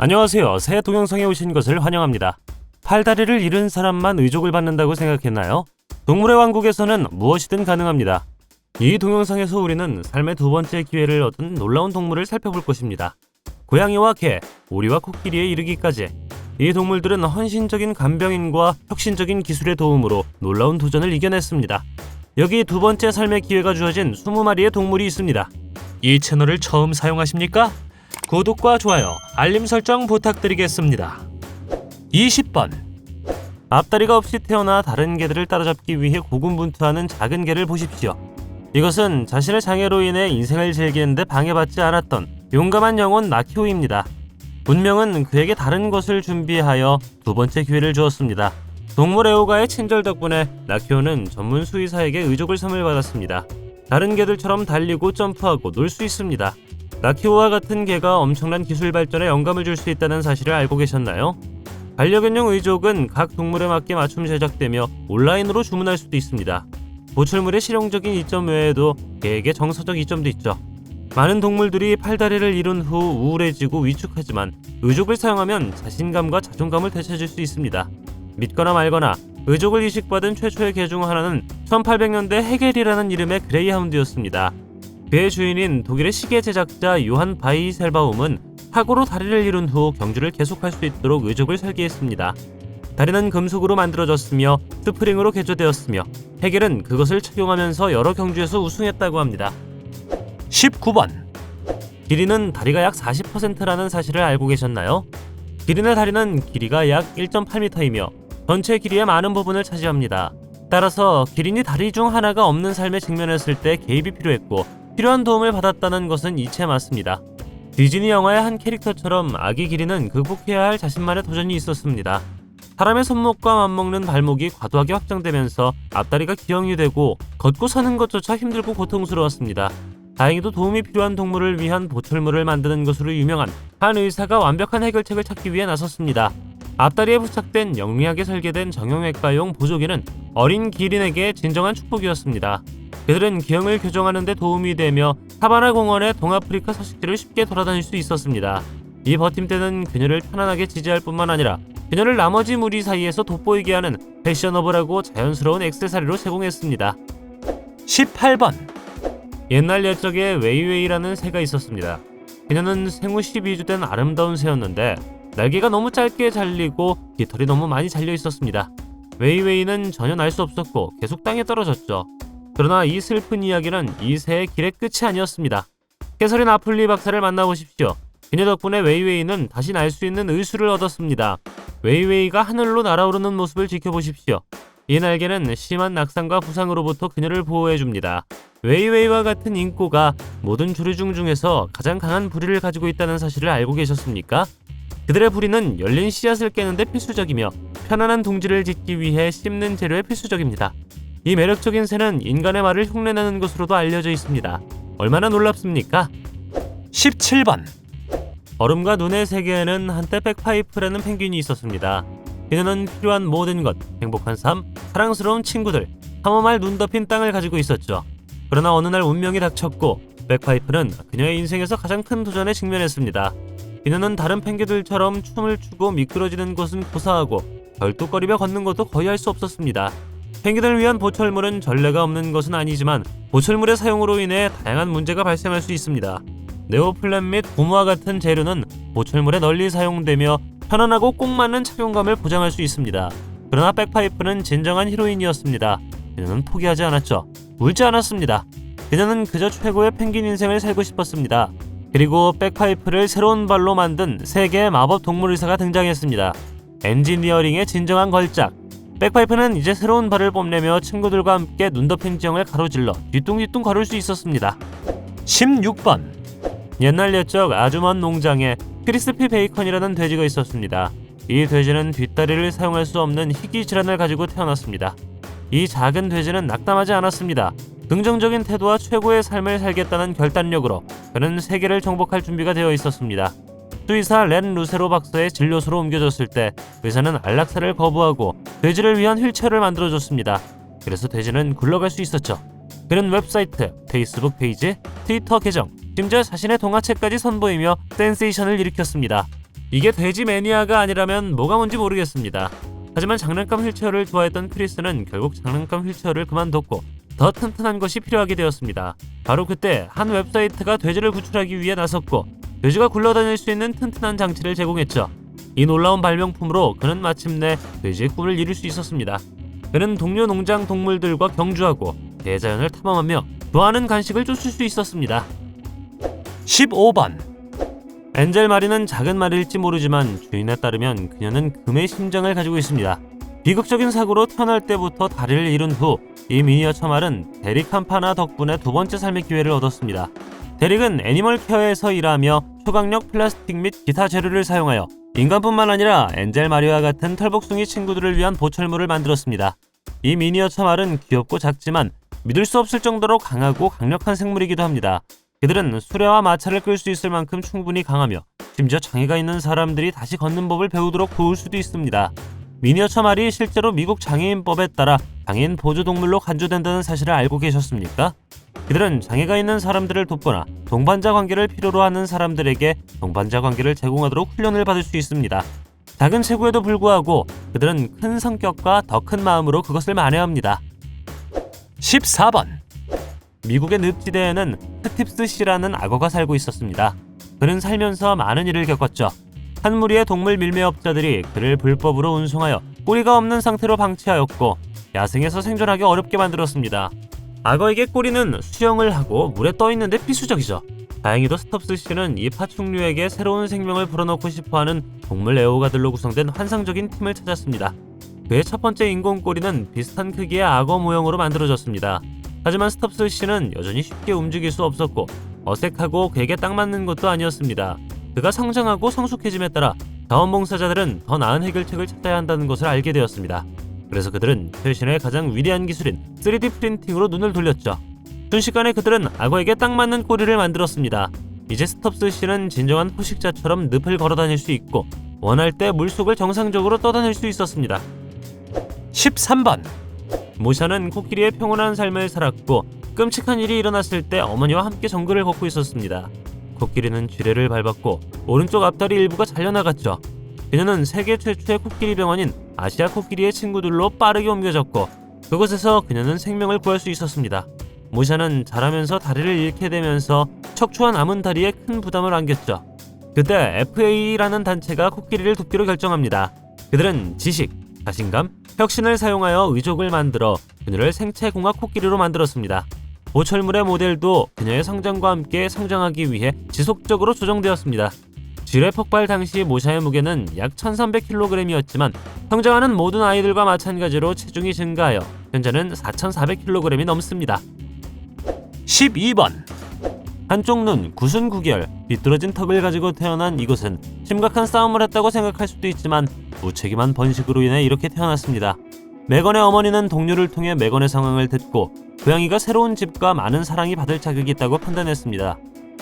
안녕하세요. 새 동영상에 오신 것을 환영합니다. 팔다리를 잃은 사람만 의족을 받는다고 생각했나요? 동물의 왕국에서는 무엇이든 가능합니다. 이 동영상에서 우리는 삶의 두 번째 기회를 얻은 놀라운 동물을 살펴볼 것입니다. 고양이와 개, 오리와 코끼리에 이르기까지 이 동물들은 헌신적인 간병인과 혁신적인 기술의 도움으로 놀라운 도전을 이겨냈습니다. 여기 두 번째 삶의 기회가 주어진 20마리의 동물이 있습니다. 이 채널을 처음 사용하십니까? 구독과 좋아요, 알림 설정 부탁드리겠습니다. 20번. 앞다리가 없이 태어나 다른 개들을 따라잡기 위해 고군분투하는 작은 개를 보십시오. 이것은 자신의 장애로 인해 인생을 즐기는데 방해받지 않았던 용감한 영혼 나키오입니다. 운명은 그에게 다른 것을 준비하여 두 번째 기회를 주었습니다. 동물 애호가의 친절 덕분에 나키오는 전문 수의사에게 의족을 선물 받았습니다. 다른 개들처럼 달리고 점프하고 놀 수 있습니다. 나키오와 같은 개가 엄청난 기술 발전에 영감을 줄 수 있다는 사실을 알고 계셨나요? 반려견용 의족은 각 동물에 맞게 맞춤 제작되며 온라인으로 주문할 수도 있습니다. 보철물의 실용적인 이점 외에도 개에게 정서적 이점도 있죠. 많은 동물들이 팔다리를 잃은 후 우울해지고 위축하지만 의족을 사용하면 자신감과 자존감을 되찾을 수 있습니다. 믿거나 말거나 의족을 이식받은 최초의 개 중 하나는 1800년대 헤겔이라는 이름의 그레이하운드였습니다. 그의 주인인 독일의 시계 제작자 요한 바이셀바움은 사고로 다리를 잃은 후 경주를 계속할 수 있도록 의족을 설계했습니다. 다리는 금속으로 만들어졌으며 스프링으로 개조되었으며 헤겔은 그것을 착용하면서 여러 경주에서 우승했다고 합니다. 19번. 기린은 다리가 약 40%라는 사실을 알고 계셨나요? 기린의 다리는 길이가 약 1.8m이며 전체 길이의 많은 부분을 차지합니다. 따라서 기린이 다리 중 하나가 없는 삶에 직면했을 때 개입이 필요했고 필요한 도움을 받았다는 것은 이체 맞습니다. 디즈니 영화의 한 캐릭터처럼 아기 기린은 극복해야 할 자신만의 도전이 있었습니다. 사람의 손목과 맞먹는 발목이 과도하게 확장되면서 앞다리가 기형이 되고 걷고 서는 것조차 힘들고 고통스러웠습니다. 다행히도 도움이 필요한 동물을 위한 보철물을 만드는 것으로 유명한 한 의사가 완벽한 해결책을 찾기 위해 나섰습니다. 앞다리에 부착된 영리하게 설계된 정형외과용 보조기는 어린 기린에게 진정한 축복이었습니다. 그들은 기형을 교정하는 데 도움이 되며 사바나 공원의 동아프리카 서식지를 쉽게 돌아다닐 수 있었습니다. 이 버팀대는 그녀를 편안하게 지지할 뿐만 아니라 그녀를 나머지 무리 사이에서 돋보이게 하는 패셔너블하고 자연스러운 액세서리로 제공했습니다. 18번. 옛날 옛적에 웨이웨이라는 새가 있었습니다. 그녀는 생후 12주 된 아름다운 새였는데 날개가 너무 짧게 잘리고 깃털이 너무 많이 잘려 있었습니다. 웨이웨이는 전혀 날 수 없었고 계속 땅에 떨어졌죠. 그러나 이 슬픈 이야기는 이 새의 길의 끝이 아니었습니다. 캐서린 아플리 박사를 만나보십시오. 그녀 덕분에 웨이웨이는 다시 날 수 있는 의수를 얻었습니다. 웨이웨이가 하늘로 날아오르는 모습을 지켜보십시오. 이 날개는 심한 낙상과 부상으로부터 그녀를 보호해줍니다. 웨이웨이와 같은 인꼬가 모든 조류중 중에서 가장 강한 부리를 가지고 있다는 사실을 알고 계셨습니까? 그들의 부리는 열린 씨앗을 깨는데 필수적이며 편안한 둥지를 짓기 위해 씹는 재료에 필수적입니다. 이 매력적인 새는 인간의 말을 흉내내는 것으로도 알려져 있습니다. 얼마나 놀랍습니까? 17번. 얼음과 눈의 세계에는 한때 백파이프라는 펭귄이 있었습니다. 그녀는 필요한 모든 것, 행복한 삶, 사랑스러운 친구들, 탐험할 눈 덮인 땅을 가지고 있었죠. 그러나 어느 날 운명이 닥쳤고 백파이프는 그녀의 인생에서 가장 큰 도전에 직면했습니다. 그녀는 다른 펭귄들처럼 춤을 추고 미끄러지는 것은 고사하고 벌뚝거리며 걷는 것도 거의 할 수 없었습니다. 펭귄을 위한 보철물은 전례가 없는 것은 아니지만 보철물의 사용으로 인해 다양한 문제가 발생할 수 있습니다. 네오플랜 및 고무와 같은 재료는 보철물에 널리 사용되며 편안하고 꼭 맞는 착용감을 보장할 수 있습니다. 그러나 백파이프는 진정한 히로인이었습니다. 그녀는 포기하지 않았죠. 울지 않았습니다. 그녀는 그저 최고의 펭귄 인생을 살고 싶었습니다. 그리고 백파이프를 새로운 발로 만든 세계의 마법 동물 의사가 등장했습니다. 엔지니어링의 진정한 걸작. 백파이프는 이제 새로운 발을 뽐내며 친구들과 함께 눈 덮인 지형을 가로질러 뒤뚱뒤뚱 걸을 수 있었습니다. 16번. 옛날 옛적 아주 먼 농장에 크리스피 베이컨이라는 돼지가 있었습니다. 이 돼지는 뒷다리를 사용할 수 없는 희귀 질환을 가지고 태어났습니다. 이 작은 돼지는 낙담하지 않았습니다. 긍정적인 태도와 최고의 삶을 살겠다는 결단력으로 그는 세계를 정복할 준비가 되어 있었습니다. 수의사 렌 루세로 박사의 진료소로 옮겨졌을 때 의사는 안락사를 거부하고 돼지를 위한 휠체어를 만들어줬습니다. 그래서 돼지는 굴러갈 수 있었죠. 그는 웹사이트, 페이스북 페이지, 트위터 계정, 심지어 자신의 동화책까지 선보이며 센세이션을 일으켰습니다. 이게 돼지 매니아가 아니라면 뭐가 뭔지 모르겠습니다. 하지만 장난감 휠체어를 좋아했던 크리스는 결국 장난감 휠체어를 그만뒀고 더 튼튼한 것이 필요하게 되었습니다. 바로 그때 한 웹사이트가 돼지를 구출하기 위해 나섰고 돼지가 굴러다닐 수 있는 튼튼한 장치를 제공했죠. 이 놀라운 발명품으로 그는 마침내 돼지의 꿈을 이룰 수 있었습니다. 그는 동료 농장 동물들과 경주하고 대자연을 탐험하며 좋아하는 간식을 쫓을 수 있었습니다. 15번. 엔젤 마리는 작은 말일지 모르지만 주인에 따르면 그녀는 금의 심장을 가지고 있습니다. 비극적인 사고로 태어날 때부터 다리를 잃은 후 이 미니어처 말은 데릭 한파나 덕분에 두 번째 삶의 기회를 얻었습니다. 데릭은 애니멀 케어에서 일하며 초강력 플라스틱 및 기타 재료를 사용하여 인간뿐만 아니라 엔젤 마리와 같은 털복숭이 친구들을 위한 보철물을 만들었습니다. 이 미니어처 말은 귀엽고 작지만 믿을 수 없을 정도로 강하고 강력한 생물이기도 합니다. 그들은 수레와 마차를 끌 수 있을 만큼 충분히 강하며 심지어 장애가 있는 사람들이 다시 걷는 법을 배우도록 도울 수도 있습니다. 미니어처 말이 실제로 미국 장애인법에 따라 장애인 보조동물로 간주된다는 사실을 알고 계셨습니까? 그들은 장애가 있는 사람들을 돕거나 동반자 관계를 필요로 하는 사람들에게 동반자 관계를 제공하도록 훈련을 받을 수 있습니다. 작은 체구에도 불구하고 그들은 큰 성격과 더 큰 마음으로 그것을 만회합니다. 14번. 미국의 늪지대에는 스팁스 씨라는 악어가 살고 있었습니다. 그는 살면서 많은 일을 겪었죠. 한 무리의 동물 밀매업자들이 그를 불법으로 운송하여 꼬리가 없는 상태로 방치하였고 야생에서 생존하기 어렵게 만들었습니다. 악어에게 꼬리는 수영을 하고 물에 떠있는데 필수적이죠. 다행히도 스톱스 씨는 이 파충류에게 새로운 생명을 불어넣고 싶어하는 동물 애호가들로 구성된 환상적인 팀을 찾았습니다. 그의 첫 번째 인공 꼬리는 비슷한 크기의 악어 모형으로 만들어졌습니다. 하지만 스톱스 씨는 여전히 쉽게 움직일 수 없었고 어색하고 그에게 딱 맞는 것도 아니었습니다. 그가 성장하고 성숙해짐에 따라 자원봉사자들은 더 나은 해결책을 찾아야 한다는 것을 알게 되었습니다. 그래서 그들은 최신의 가장 위대한 기술인 3D 프린팅으로 눈을 돌렸죠. 순식간에 그들은 악어에게 딱 맞는 꼬리를 만들었습니다. 이제 스톱스 씨는 진정한 포식자처럼 늪을 걸어다닐 수 있고 원할 때 물속을 정상적으로 떠다닐 수 있었습니다. 13번. 모샤는 코끼리의 평온한 삶을 살았고 끔찍한 일이 일어났을 때 어머니와 함께 정글을 걷고 있었습니다. 코끼리는 쥐레를 밟았고 오른쪽 앞다리 일부가 잘려나갔죠. 그녀는 세계 최초의 코끼리 병원인 아시아 코끼리의 친구들로 빠르게 옮겨졌고 그곳에서 그녀는 생명을 구할 수 있었습니다. 모샤는 자라면서 다리를 잃게 되면서 척추와 남은 다리에 큰 부담을 안겼죠. 그때 FA라는 단체가 코끼리를 돕기로 결정합니다. 그들은 지식, 자신감, 혁신을 사용하여 의족을 만들어 그녀를 생체공학 코끼리로 만들었습니다. 보철물의 모델도 그녀의 성장과 함께 성장하기 위해 지속적으로 조정되었습니다. 지뢰 폭발 당시 모샤의 무게는 약 1300kg이었지만 성장하는 모든 아이들과 마찬가지로 체중이 증가하여 현재는 4400kg이 넘습니다. 12번. 한쪽 눈, 구순 구결, 비뚤어진 턱을 가지고 태어난 이것은 심각한 싸움을 했다고 생각할 수도 있지만 무책임한 번식으로 인해 이렇게 태어났습니다. 메건의 어머니는 동료를 통해 메건의 상황을 듣고 고양이가 새로운 집과 많은 사랑이 받을 자격이 있다고 판단했습니다.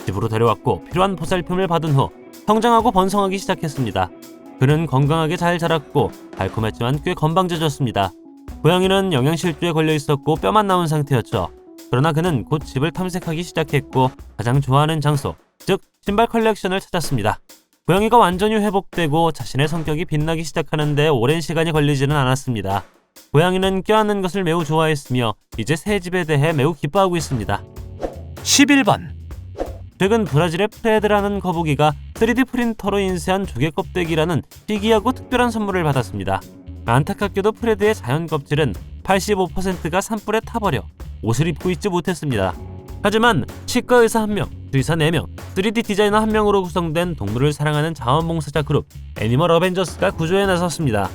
집으로 데려왔고 필요한 보살핌을 받은 후 성장하고 번성하기 시작했습니다. 그는 건강하게 잘 자랐고 달콤했지만 꽤 건방져졌습니다. 고양이는 영양실조에 걸려 있었고 뼈만 나온 상태였죠. 그러나 그는 곧 집을 탐색하기 시작했고 가장 좋아하는 장소, 즉 신발 컬렉션을 찾았습니다. 고양이가 완전히 회복되고 자신의 성격이 빛나기 시작하는 데 오랜 시간이 걸리지는 않았습니다. 고양이는 껴안는 것을 매우 좋아했으며 이제 새 집에 대해 매우 기뻐하고 있습니다. 11번. 최근 브라질의 프레드라는 거북이가 3D 프린터로 인쇄한 조개 껍데기라는 희귀하고 특별한 선물을 받았습니다. 안타깝게도 프레드의 자연 껍질은 85%가 산불에 타버려 옷을 입고 있지 못했습니다. 하지만 치과 의사 1명, 의사 4명, 3D 디자이너 1명으로 구성된 동물을 사랑하는 자원봉사자 그룹 애니멀 어벤져스가 구조에 나섰습니다.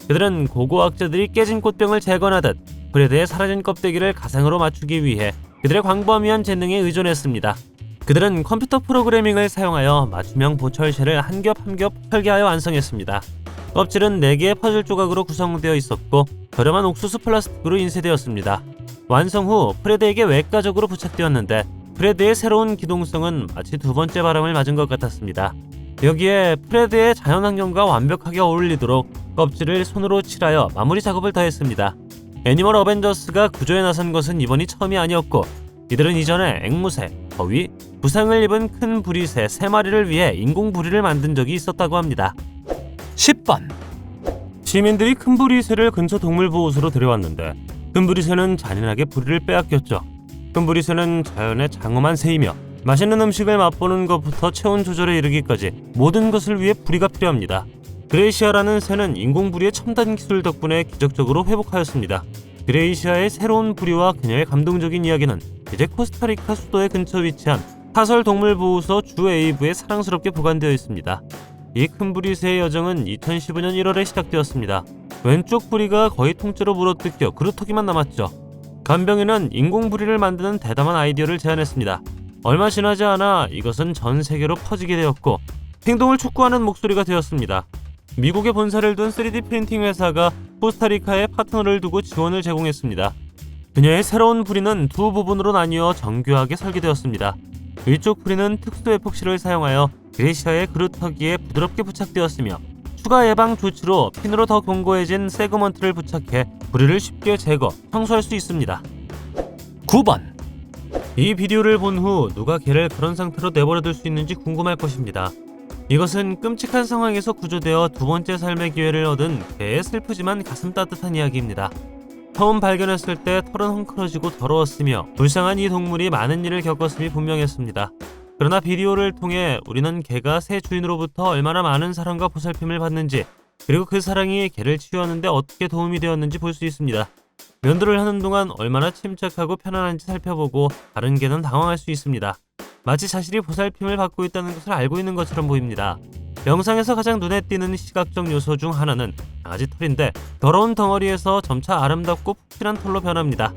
그들은 고고학자들이 깨진 꽃병을 재건하듯 프레드의 사라진 껍데기를 가상으로 맞추기 위해 그들의 광범위한 재능에 의존했습니다. 그들은 컴퓨터 프로그래밍을 사용하여 맞춤형 보철실을 한 겹 한 겹 설계하여 완성했습니다. 껍질은 4개의 퍼즐 조각으로 구성되어 있었고 저렴한 옥수수 플라스틱으로 인쇄되었습니다. 완성 후 프레드에게 외과적으로 부착되었는데 프레드의 새로운 기동성은 마치 두 번째 바람을 맞은 것 같았습니다. 여기에 프레드의 자연환경과 완벽하게 어울리도록 껍질을 손으로 칠하여 마무리 작업을 더했습니다. 애니멀 어벤져스가 구조에 나선 것은 이번이 처음이 아니었고 이들은 이전에 앵무새, 더위, 부상을 입은 큰 부리새 3마리를 위해 인공부리를 만든 적이 있었다고 합니다. 10번 시민들이 큰 부리새를 근처 동물보호소로 데려왔는데 큰 부리새는 잔인하게 부리를 빼앗겼죠. 큰 부리새는 자연의 장엄한 새이며 맛있는 음식을 맛보는 것부터 체온 조절에 이르기까지 모든 것을 위해 부리가 필요합니다. 그레이시아라는 새는 인공부리의 첨단 기술 덕분에 기적적으로 회복하였습니다. 그레이시아의 새로운 부리와 그녀의 감동적인 이야기는 이제 코스타리카 수도의 근처 위치한 사설 동물보호소 주 A부에 사랑스럽게 보관되어 있습니다. 이 큰 부리새의 여정은 2015년 1월에 시작되었습니다. 왼쪽 부리가 거의 통째로 물어뜯겨 그루터기만 남았죠. 간병인은 인공부리를 만드는 대담한 아이디어를 제안했습니다. 얼마 지나지 않아 이것은 전 세계로 퍼지게 되었고 행동을 촉구하는 목소리가 되었습니다. 미국에 본사를 둔 3D 프린팅 회사가 코스타리카에 파트너를 두고 지원을 제공했습니다. 그녀의 새로운 부리는 두 부분으로 나뉘어 정교하게 설계되었습니다. 위쪽 부리는 특수 에폭시를 사용하여 그레이시아의 그루터기에 부드럽게 부착되었으며 추가 예방 조치로 핀으로 더 견고해진 세그먼트를 부착해 부리를 쉽게 제거, 청소할 수 있습니다. 9번 이 비디오를 본 후 누가 개를 그런 상태로 내버려둘 수 있는지 궁금할 것입니다. 이것은 끔찍한 상황에서 구조되어 두 번째 삶의 기회를 얻은 개의 슬프지만 가슴 따뜻한 이야기입니다. 처음 발견했을 때 털은 헝클어지고 더러웠으며 불쌍한 이 동물이 많은 일을 겪었음이 분명했습니다. 그러나 비디오를 통해 우리는 개가 새 주인으로부터 얼마나 많은 사랑과 보살핌을 받는지, 그리고 그 사랑이 개를 치유하는 데 어떻게 도움이 되었는지 볼 수 있습니다. 면도를 하는 동안 얼마나 침착하고 편안한지 살펴보고 다른 개는 당황할 수 있습니다. 마치 자신이 보살핌을 받고 있다는 것을 알고 있는 것처럼 보입니다. 영상에서 가장 눈에 띄는 시각적 요소 중 하나는 강아지 털인데 더러운 덩어리에서 점차 아름답고 푹신한 털로 변합니다.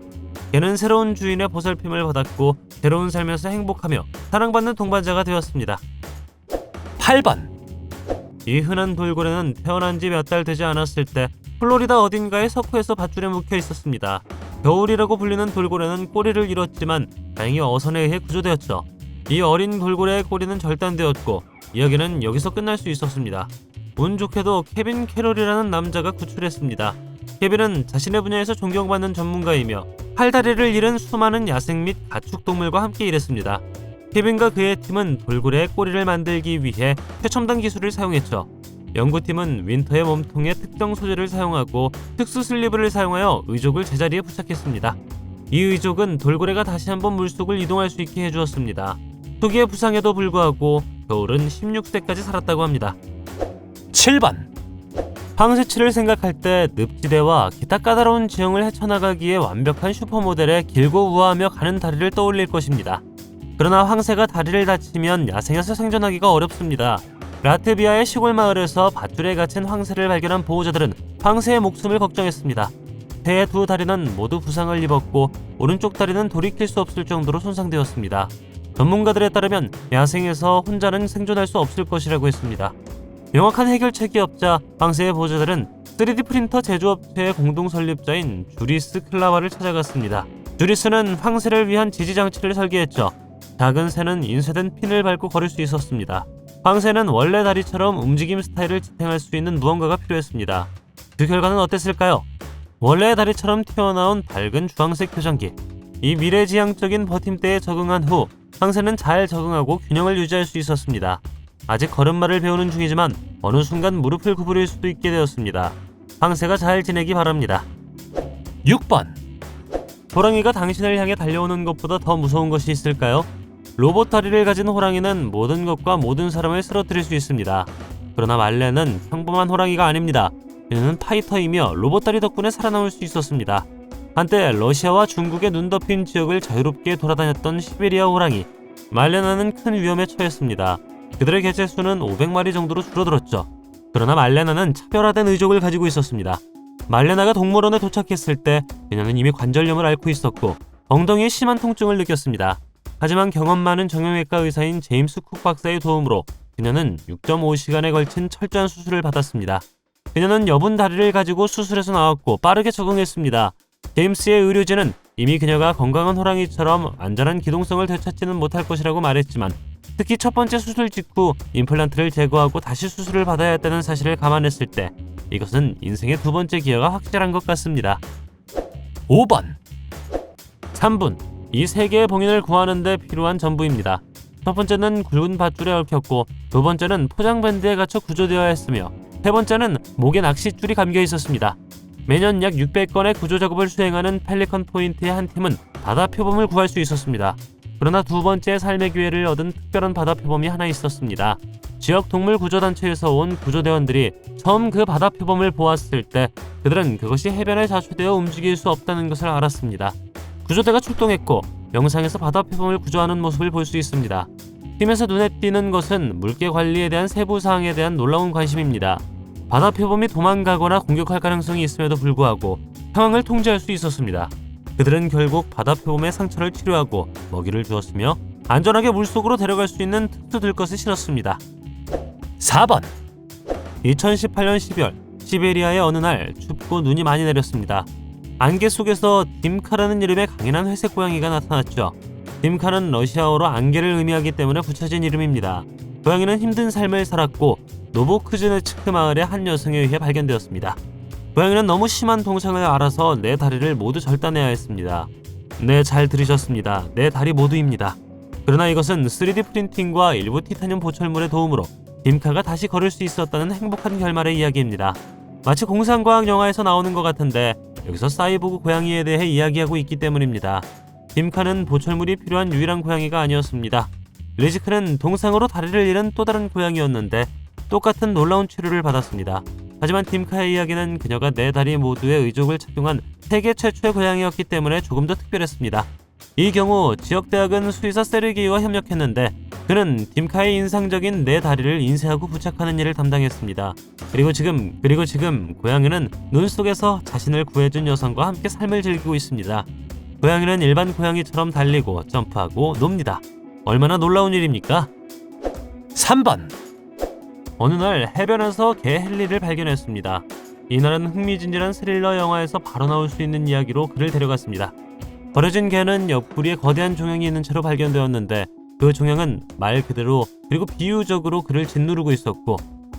개는 새로운 주인의 보살핌을 받았고 새로운 삶에서 행복하며 사랑받는 동반자가 되었습니다. 8번 이 흔한 돌고래는 태어난 지 몇 달 되지 않았을 때 플로리다 어딘가의 석회에서 밧줄에 묶여 있었습니다. 겨울이라고 불리는 돌고래는 꼬리를 잃었지만 다행히 어선에 의해 구조되었죠. 이 어린 돌고래의 꼬리는 절단되었고 이야기는 여기서 끝날 수 있었습니다. 운 좋게도 케빈 캐롤이라는 남자가 구출했습니다. 케빈은 자신의 분야에서 존경받는 전문가이며 팔다리를 잃은 수많은 야생 및 가축동물과 함께 일했습니다. 케빈과 그의 팀은 돌고래의 꼬리를 만들기 위해 최첨단 기술을 사용했죠. 연구팀은 윈터의 몸통에 특정 소재를 사용하고 특수 슬리브를 사용하여 의족을 제자리에 부착했습니다. 이 의족은 돌고래가 다시 한번 물속을 이동할 수 있게 해주었습니다. 초기의 부상에도 불구하고 겨울은 16세까지 살았다고 합니다. 7번 황새치를 생각할 때 늪지대와 기타 까다로운 지형을 헤쳐나가기에 완벽한 슈퍼모델의 길고 우아하며 가는 다리를 떠올릴 것입니다. 그러나 황새가 다리를 다치면 야생에서 생존하기가 어렵습니다. 라트비아의 시골 마을에서 밧줄에 갇힌 황새를 발견한 보호자들은 황새의 목숨을 걱정했습니다. 새의 두 다리는 모두 부상을 입었고 오른쪽 다리는 돌이킬 수 없을 정도로 손상되었습니다. 전문가들에 따르면 야생에서 혼자는 생존할 수 없을 것이라고 했습니다. 명확한 해결책이 없자 황새의 보호자들은 3D 프린터 제조업체의 공동 설립자인 주리스 클라와를 찾아갔습니다. 주리스는 황새를 위한 지지장치를 설계했죠. 작은 새는 인쇄된 핀을 밟고 걸을 수 있었습니다. 황새는 원래 다리처럼 움직임 스타일을 지탱할 수 있는 무언가가 필요했습니다. 그 결과는 어땠을까요? 원래의 다리처럼 튀어나온 밝은 주황색 표정기. 이 미래지향적인 버팀대에 적응한 후 황새는 잘 적응하고 균형을 유지할 수 있었습니다. 아직 걸음마를 배우는 중이지만 어느 순간 무릎을 구부릴 수도 있게 되었습니다. 황새가 잘 지내기 바랍니다. 6번 호랑이가 당신을 향해 달려오는 것보다 더 무서운 것이 있을까요? 로봇 다리를 가진 호랑이는 모든 것과 모든 사람을 쓰러뜨릴 수 있습니다. 그러나 말레는 평범한 호랑이가 아닙니다. 그녀는 파이터이며 로봇 다리 덕분에 살아남을 수 있었습니다. 한때 러시아와 중국의 눈 덮인 지역을 자유롭게 돌아다녔던 시베리아 호랑이 말레나는 큰 위험에 처했습니다. 그들의 개체 수는 500마리 정도로 줄어들었죠. 그러나 말레나는 차별화된 의족을 가지고 있었습니다. 말레나가 동물원에 도착했을 때 그녀는 이미 관절염을 앓고 있었고 엉덩이에 심한 통증을 느꼈습니다. 하지만 경험 많은 정형외과 의사인 제임스 쿡 박사의 도움으로 그녀는 6.5시간에 걸친 철저한 수술을 받았습니다. 그녀는 여분 다리를 가지고 수술에서 나왔고 빠르게 적응했습니다. 제임스의 의료진은 이미 그녀가 건강한 호랑이처럼 안전한 기동성을 되찾지는 못할 것이라고 말했지만 특히 첫 번째 수술 직후 임플란트를 제거하고 다시 수술을 받아야 했다는 사실을 감안했을 때 이것은 인생의 두 번째 기회가 확실한 것 같습니다. 5번 3분. 이 세 개의 봉인을 구하는 데 필요한 전부입니다. 첫 번째는 굵은 밧줄에 얽혔고, 두 번째는 포장밴드에 갇혀 구조되어야 했으며, 세 번째는 목에 낚싯줄이 감겨 있었습니다. 매년 약 600건의 구조 작업을 수행하는 펠리컨 포인트의 한 팀은 바다 표범을 구할 수 있었습니다. 그러나 두 번째 삶의 기회를 얻은 특별한 바다 표범이 하나 있었습니다. 지역 동물 구조단체에서 온 구조대원들이 처음 그 바다 표범을 보았을 때 그들은 그것이 해변에 자초되어 움직일 수 없다는 것을 알았습니다. 구조대가 출동했고 영상에서 바다 표범을 구조하는 모습을 볼 수 있습니다. 팀에서 눈에 띄는 것은 물개 관리에 대한 세부 사항에 대한 놀라운 관심입니다. 바다 표범이 도망가거나 공격할 가능성이 있음에도 불구하고 상황을 통제할 수 있었습니다. 그들은 결국 바다 표범의 상처를 치료하고 먹이를 주었으며 안전하게 물속으로 데려갈 수 있는 특수 들것을 실었습니다. 4번 2018년 10월 시베리아의 어느 날 춥고 눈이 많이 내렸습니다. 안개 속에서 딤카라는 이름의 강인한 회색 고양이가 나타났죠. 딤카는 러시아어로 안개를 의미하기 때문에 붙여진 이름입니다. 고양이는 힘든 삶을 살았고 노보크즈네츠크 마을의 한 여성에 의해 발견되었습니다. 고양이는 너무 심한 동상을 알아서 네 다리를 모두 절단해야 했습니다. 네, 잘 들으셨습니다. 네 다리 모두입니다. 그러나 이것은 3D 프린팅과 일부 티타늄 보철물의 도움으로 딤카가 다시 걸을 수 있었다는 행복한 결말의 이야기입니다. 마치 공상과학 영화에서 나오는 것 같은데 여기서 사이보그 고양이에 대해 이야기하고 있기 때문입니다. 딤카는 보철물이 필요한 유일한 고양이가 아니었습니다. 리즈크는 동상으로 다리를 잃은 또 다른 고양이였는데 똑같은 놀라운 치료를 받았습니다. 하지만 딤카의 이야기는 그녀가 네 다리 모두의 의족을 착용한 세계 최초의 고양이였기 때문에 조금 더 특별했습니다. 이 경우 지역대학은 수의사 세르게이와 협력했는데 그는 딤카의 인상적인 네 다리를 인쇄하고 부착하는 일을 담당했습니다. 그리고 지금 고양이는 눈 속에서 자신을 구해준 여성과 함께 삶을 즐기고 있습니다. 고양이는 일반 고양이처럼 달리고 점프하고 놉니다. 얼마나 놀라운 일입니까? 3번 어느 날 해변에서 개 헨리를 발견했습니다. 이날은 흥미진진한 스릴러 영화에서 바로 나올 수 있는 이야기로 그를 데려갔습니다. 버려진 개는 옆구리에 거대한 종양이 있는 채로 발견되었는데 그 종양은 말 그대로 그리고 비유적으로 그를 짓누르고 있었고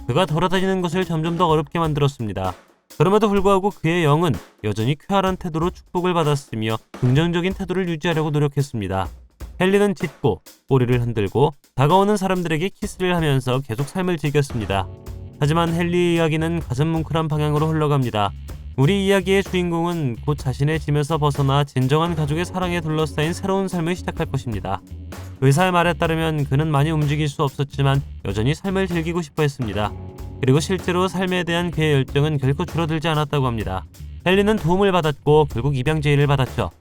그가 돌아다니는 것을 점점 더 어렵게 만들었습니다. 그럼에도 불구하고 그의 영은 여전히 쾌활한 태도로 축복을 받았으며 긍정적인 태도를 유지하려고 노력했습니다. 헨리는 짖고 꼬리를 흔들고 다가오는 사람들에게 키스를 하면서 계속 삶을 즐겼습니다. 하지만 헨리의 이야기는 가슴 뭉클한 방향으로 흘러갑니다. 우리 이야기의 주인공은 곧 자신의 짐에서 벗어나 진정한 가족의 사랑에 둘러싸인 새로운 삶을 시작할 것입니다. 의사의 말에 따르면 그는 많이 움직일 수 없었지만 여전히 삶을 즐기고 싶어 했습니다. 그리고 실제로 삶에 대한 그의 열정은 결코 줄어들지 않았다고 합니다. 헨리는 도움을 받았고 결국 입양 제의를 받았죠.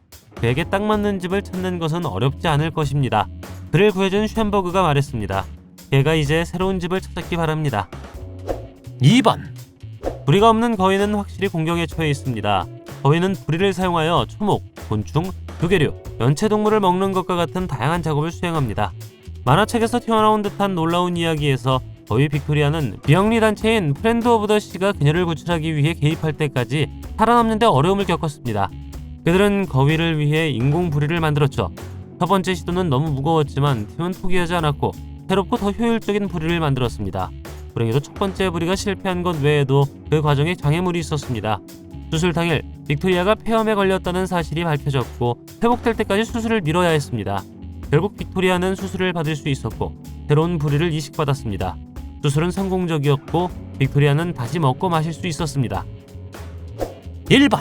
그에게 딱 맞는 집을 찾는 것은 어렵지 않을 것입니다. 그를 구해준 쉔버그가 말했습니다. 걔가 이제 새로운 집을 찾았기 바랍니다. 2번 부리가 없는 거인은 확실히 공경에 처해 있습니다. 거인은 부리를 사용하여 초목, 곤충, 조개류, 연체동물을 먹는 것과 같은 다양한 작업을 수행합니다. 만화책에서 튀어나온 듯한 놀라운 이야기에서 거위 빅토리아는 비영리 단체인 프렌드 오브 더 시가 그녀를 구출하기 위해 개입할 때까지 살아남는 데 어려움을 겪었습니다. 그들은 거위를 위해 인공 부리를 만들었죠. 첫 번째 시도는 너무 무거웠지만 팀은 포기하지 않았고 새롭고 더 효율적인 부리를 만들었습니다. 불행히도 첫 번째 부리가 실패한 것 외에도 그 과정에 장애물이 있었습니다. 수술 당일 빅토리아가 폐렴에 걸렸다는 사실이 밝혀졌고 회복될 때까지 수술을 미뤄야 했습니다. 결국 빅토리아는 수술을 받을 수 있었고 새로운 부리를 이식받았습니다. 수술은 성공적이었고 빅토리아는 다시 먹고 마실 수 있었습니다. 1번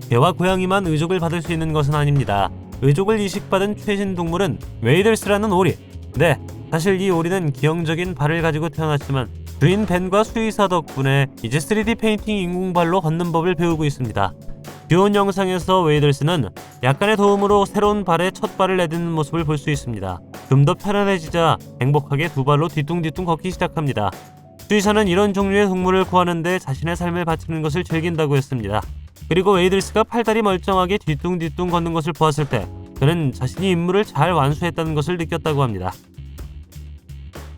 개와 고양이만 의족을 받을 수 있는 것은 아닙니다. 의족을 이식받은 최신 동물은 웨이들스라는 오리. 네, 사실 이 오리는 기형적인 발을 가지고 태어났지만 주인 벤과 수의사 덕분에 이제 3D 페인팅 인공발로 걷는 법을 배우고 있습니다. 귀여운 영상에서 웨이들스는 약간의 도움으로 새로운 발에 첫 발을 내딛는 모습을 볼 수 있습니다. 좀 더 편안해지자 행복하게 두 발로 뒤뚱뒤뚱 걷기 시작합니다. 수의사는 이런 종류의 동물을 구하는데 자신의 삶을 바치는 것을 즐긴다고 했습니다. 그리고 웨이들스가 팔다리 멀쩡하게 뒤뚱뒤뚱 걷는 것을 보았을 때 그는 자신이 임무를 잘 완수했다는 것을 느꼈다고 합니다.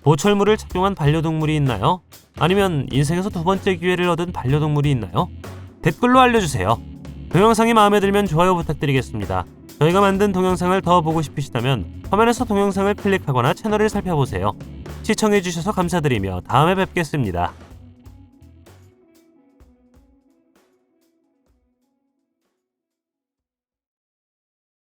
보철물을 착용한 반려동물이 있나요? 아니면 인생에서 두 번째 기회를 얻은 반려동물이 있나요? 댓글로 알려주세요. 동영상이 마음에 들면 좋아요 부탁드리겠습니다. 저희가 만든 동영상을 더 보고 싶으시다면 화면에서 동영상을 클릭하거나 채널을 살펴보세요. 시청해주셔서 감사드리며 다음에 뵙겠습니다.